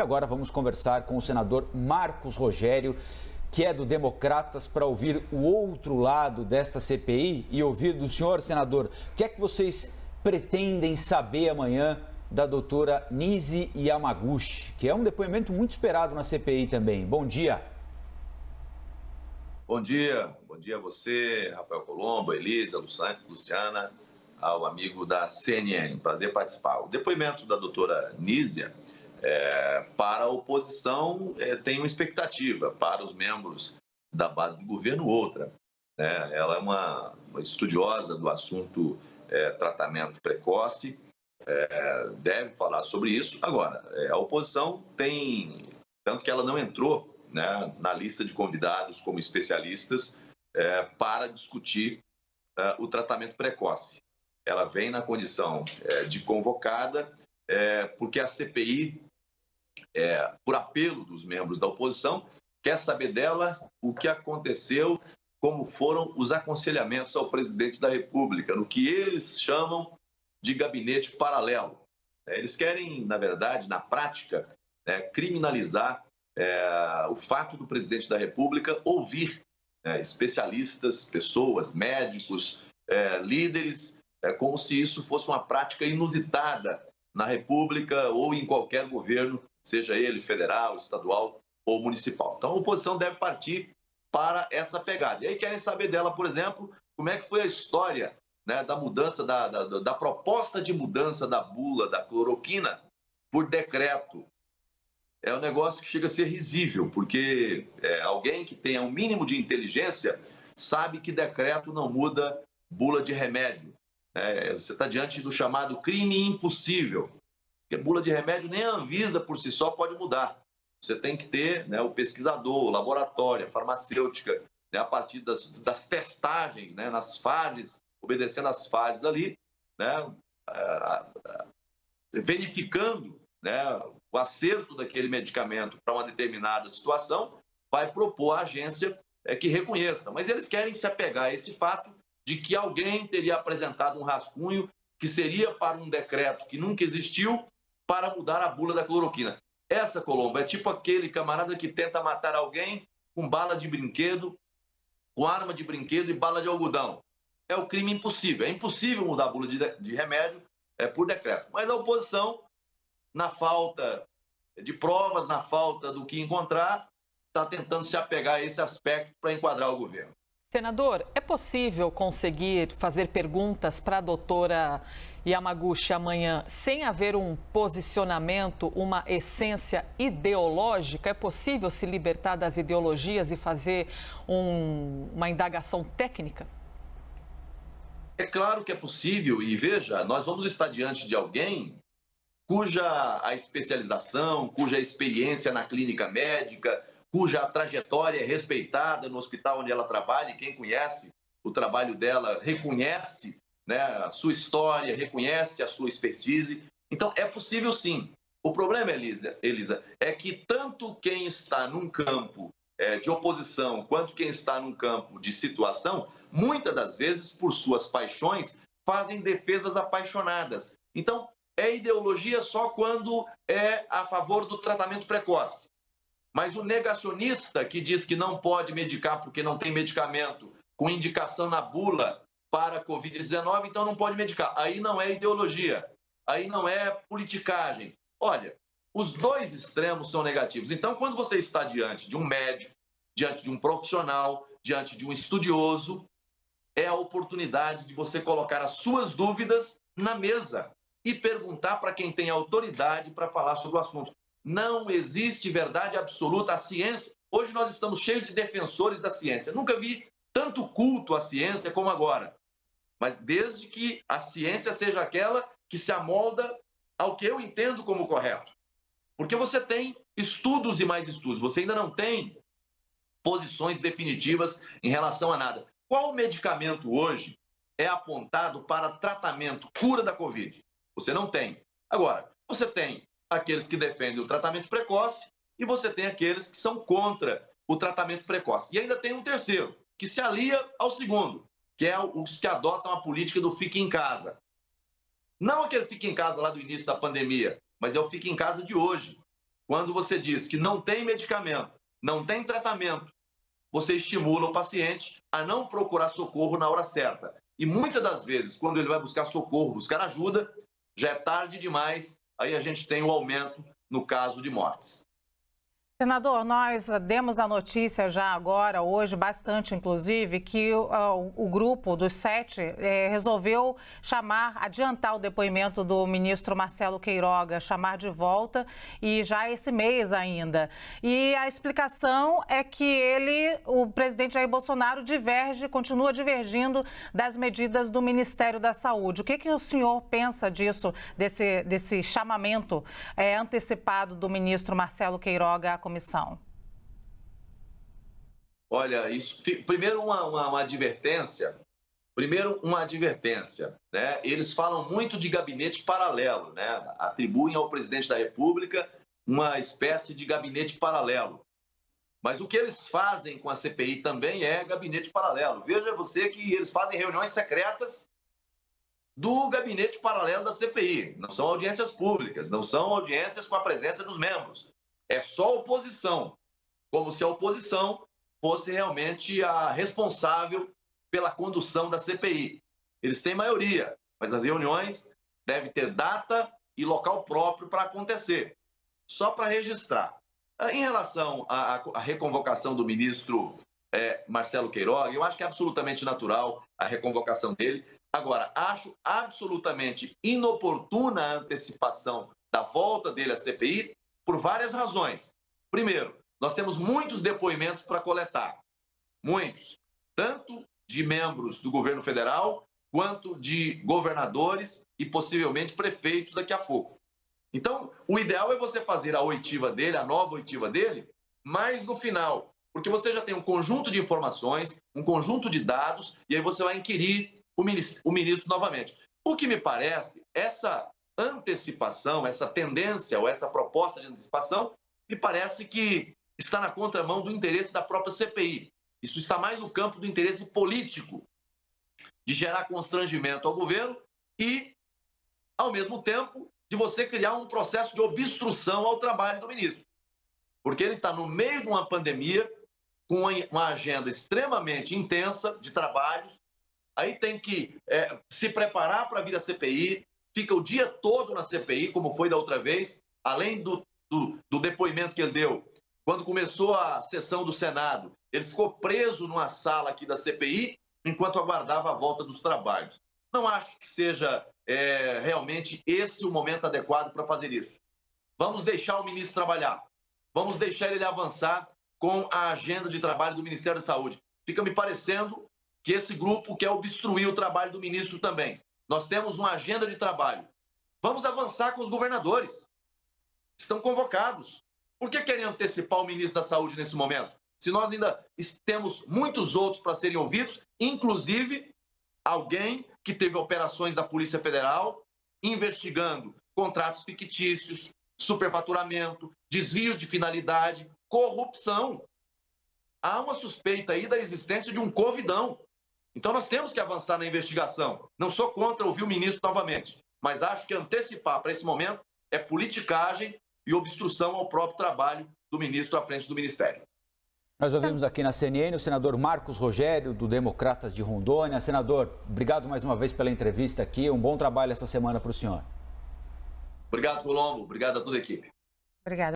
Agora vamos conversar com o senador Marcos Rogério, que é do Democratas, para ouvir o outro lado desta CPI e ouvir do senhor, senador, o que é que vocês pretendem saber amanhã da doutora Nise Yamaguchi, que é um depoimento muito esperado na CPI também. Bom dia. Bom dia a você, Rafael Colombo, Elisa, Luciana, ao amigo da CNN. Prazer participar. O depoimento da doutora Nízia, para a oposição, tem uma expectativa, para os membros da base do governo, outra. Ela é uma estudiosa do assunto tratamento precoce, deve falar sobre isso. Agora, a oposição tem, tanto que ela não entrou, né, na lista de convidados como especialistas para discutir o tratamento precoce. Ela vem na condição de convocada, porque a CPI, por apelo dos membros da oposição, quer saber dela o que aconteceu, como foram os aconselhamentos ao presidente da República, no que eles chamam de gabinete paralelo. Eles querem, na verdade, na prática, criminalizar o fato do presidente da República ouvir especialistas, pessoas, médicos, líderes, como se isso fosse uma prática inusitada na República ou em qualquer governo, seja ele federal, estadual ou municipal. Então, a oposição deve partir para essa pegada. E aí querem saber dela, por exemplo, como é que foi a história, né, da mudança, da proposta de mudança da bula da cloroquina por decreto. É um negócio que chega a ser risível, porque alguém que tenha um mínimo de inteligência sabe que decreto não muda bula de remédio. Você está diante do chamado crime impossível, porque bula de remédio nem a Anvisa por si só pode mudar. Você tem que ter, né, o pesquisador, o laboratório, a farmacêutica, né, a partir das testagens, né, nas fases, obedecendo às fases ali, né, verificando, né, o acerto daquele medicamento para uma determinada situação, vai propor à agência que reconheça. Mas eles querem se apegar a esse fato de que alguém teria apresentado um rascunho que seria para um decreto que nunca existiu para mudar a bula da cloroquina. Essa, Colombo, é tipo aquele camarada que tenta matar alguém com bala de brinquedo, com arma de brinquedo e bala de algodão. É o crime impossível. É impossível mudar a bula de remédio por decreto. Mas a oposição, na falta de provas, na falta do que encontrar, está tentando se apegar a esse aspecto para enquadrar o governo. Senador, é possível conseguir fazer perguntas para a doutora Yamaguchi amanhã sem haver um posicionamento, uma essência ideológica? É possível se libertar das ideologias e fazer uma indagação técnica? É claro que é possível e veja, nós vamos estar diante de alguém cuja a especialização, cuja experiência na clínica médica, cuja trajetória é respeitada no hospital onde ela trabalha, e quem conhece o trabalho dela reconhece, né, a sua história, reconhece a sua expertise. Então, é possível sim. O problema, Elisa, é que tanto quem está num campo de oposição quanto quem está num campo de situação, muitas das vezes, por suas paixões, fazem defesas apaixonadas. Então, é ideologia só quando é a favor do tratamento precoce. Mas o negacionista que diz que não pode medicar porque não tem medicamento com indicação na bula para a Covid-19, então não pode medicar. Aí não é ideologia, aí não é politicagem. Olha, os dois extremos são negativos. Então, quando você está diante de um médico, diante de um profissional, diante de um estudioso, é a oportunidade de você colocar as suas dúvidas na mesa e perguntar para quem tem autoridade para falar sobre o assunto. Não existe verdade absoluta. A ciência, hoje nós estamos cheios de defensores da ciência. Nunca vi tanto culto à ciência como agora. Mas desde que a ciência seja aquela que se amolda ao que eu entendo como correto. Porque você tem estudos e mais estudos, você ainda não tem posições definitivas em relação a nada. Qual medicamento hoje é apontado para tratamento, cura da Covid? Você não tem. Agora, você tem aqueles que defendem o tratamento precoce e você tem aqueles que são contra o tratamento precoce. E ainda tem um terceiro, que se alia ao segundo, que é os que adotam a política do fique em casa. Não aquele fique em casa lá do início da pandemia, mas é o fique em casa de hoje. quando você diz que não tem medicamento, não tem tratamento, você estimula o paciente a não procurar socorro na hora certa. E muitas das vezes, quando ele vai buscar socorro, buscar ajuda, já é tarde demais, aí a gente tem o aumento no caso de mortes. Senador, nós demos a notícia já agora, hoje, bastante inclusive, que o grupo dos 7 resolveu adiantar o depoimento do ministro Marcelo Queiroga, chamar de volta, e já esse mês ainda. E a explicação é que o presidente Jair Bolsonaro continua divergindo das medidas do Ministério da Saúde. O que o senhor pensa disso, desse chamamento antecipado do ministro Marcelo Queiroga à comissão? Olha, isso, primeiro uma advertência. Né? Eles falam muito de gabinete paralelo, né? Atribuem ao presidente da República uma espécie de gabinete paralelo. Mas o que eles fazem com a CPI também é gabinete paralelo. Veja você que eles fazem reuniões secretas do gabinete paralelo da CPI. Não são audiências públicas, não são audiências com a presença dos membros. É só oposição, como se a oposição fosse realmente a responsável pela condução da CPI. Eles têm maioria, mas as reuniões devem ter data e local próprio para acontecer. Só para registrar. Em relação à reconvocação do ministro Marcelo Queiroga, eu acho que é absolutamente natural a reconvocação dele. Agora, acho absolutamente inoportuna a antecipação da volta dele à CPI, por várias razões. Primeiro, nós temos muitos depoimentos para coletar. Muitos. Tanto de membros do governo federal, quanto de governadores e possivelmente prefeitos daqui a pouco. Então, o ideal é você fazer a oitiva dele, a nova oitiva dele, mais no final. Porque você já tem um conjunto de informações, um conjunto de dados, e aí você vai inquirir o ministro novamente. O que me parece, essa antecipação, essa tendência ou essa proposta de antecipação, me parece que está na contramão do interesse da própria CPI. Isso está mais no campo do interesse político, de gerar constrangimento ao governo e, ao mesmo tempo, de você criar um processo de obstrução ao trabalho do ministro. Porque ele está no meio de uma pandemia, com uma agenda extremamente intensa de trabalhos, aí tem que se preparar para vir à CPI, fica o dia todo na CPI, como foi da outra vez, além do depoimento que ele deu. Quando começou a sessão do Senado, ele ficou preso numa sala aqui da CPI, enquanto aguardava a volta dos trabalhos. Não acho que seja realmente esse o momento adequado para fazer isso. Vamos deixar o ministro trabalhar. Vamos deixar ele avançar com a agenda de trabalho do Ministério da Saúde. Fica me parecendo que esse grupo quer obstruir o trabalho do ministro também. Nós temos uma agenda de trabalho. Vamos avançar com os governadores. Estão convocados. Por que querem antecipar o ministro da Saúde nesse momento? Se nós ainda temos muitos outros para serem ouvidos, inclusive alguém que teve operações da Polícia Federal investigando contratos fictícios, superfaturamento, desvio de finalidade, corrupção. Há uma suspeita aí da existência de um covidão. Então nós temos que avançar na investigação. Não sou contra ouvir o ministro novamente, mas acho que antecipar para esse momento é politicagem e obstrução ao próprio trabalho do ministro à frente do Ministério. Nós ouvimos aqui na CNN o senador Marcos Rogério, do Democratas de Rondônia. Senador, obrigado mais uma vez pela entrevista aqui. Um bom trabalho essa semana para o senhor. Obrigado, Colombo. Obrigado a toda a equipe. Obrigada.